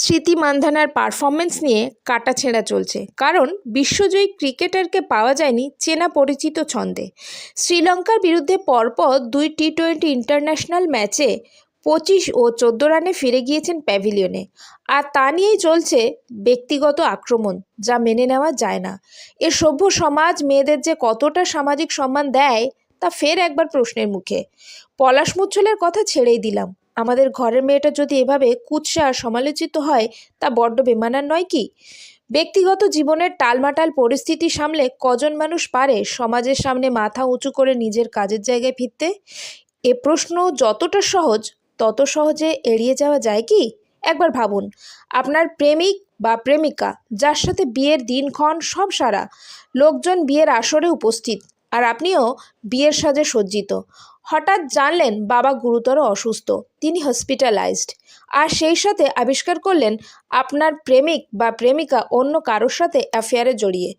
স্মৃতি মান্ধানার পারফরমেন্স নিয়ে কাটাছেঁড়া চলছে, কারণ বিশ্বজয়ী ক্রিকেটারকে পাওয়া যায়নি চেনা পরিচিত ছন্দে। শ্রীলঙ্কার বিরুদ্ধে পরপর 2 টি-20 ইন্টারন্যাশনাল ম্যাচে 25 ও 14 রানে ফিরে গিয়েছেন প্যাভিলিয়নে। আর তা নিয়েই চলছে ব্যক্তিগত আক্রমণ, যা মেনে নেওয়া যায় না। এ সভ্য সমাজ মেয়েদের যে কতটা সামাজিক সম্মান দেয় তা ফের একবার প্রশ্নের মুখে। পলাশ মুচ্ছলের কথা ছেড়েই দিলাম, আমাদের ঘরের মেয়েটা যদি এভাবে কুৎসা সমালোচিত হয় তা বড্ড বেমানান নয় কি? ব্যক্তিগত জীবনের টালমাটাল পরিস্থিতি সামলে কজন মানুষ পারে সমাজের সামনে মাথা উঁচু করে নিজের কাজের জায়গায় ফিরতে? এ প্রশ্ন যতটা সহজ তত সহজে এড়িয়ে যাওয়া যায় কি? একবার ভাবুন, আপনার প্রেমিক বা প্রেমিকা, যার সাথে বিয়ের দিনক্ষণ সব সারা, লোকজন বিয়ের আসরে উপস্থিত, আর আপনিও বিয়ের সাজে সজ্জিত, হঠাৎ জানলেন বাবা গুরুতর অসুস্থ, তিনি হসপিটালাইজড, আর সেই সাথে আবিষ্কার করলেন আপনার প্রেমিক বা প্রেমিকা অন্য কারোর সাথে অ্যাফেয়ারে জড়িয়ে।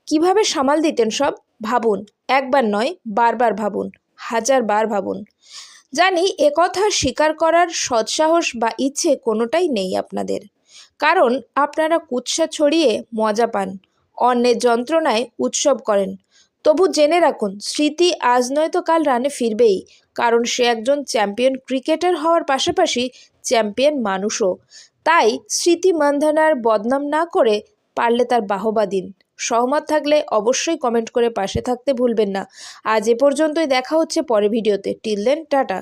কিভাবে সামাল দিতেন সব? ভাবুন, একবার নয় বারবার ভাবুন, 1000 বার ভাবুন। জানি একথা স্বীকার করার সৎসাহস বা ইচ্ছে কোনোটাই নেই আপনাদের, কারণ আপনারা কুৎসা ছড়িয়ে মজা পান, অন্যের যন্ত্রণায় উৎসব করেন। তবু জেনে রাখুন, স্মৃতি আজ নয়তো কাল রানে ফিরবেই, কারণ সে একজন চ্যাম্পিয়ন ক্রিকেটার হওয়ার পাশাপাশি চ্যাম্পিয়ন মানুষও। তাই স্মৃতি মান্ধানার বদনাম না করে পারলে তার বাহবা দিন। সহমত থাকলে অবশ্যই কমেন্ট করে পাশে থাকতে ভুলবেন না। আজ এ পর্যন্তই, দেখা হচ্ছে পরের ভিডিওতে। Till then, tata.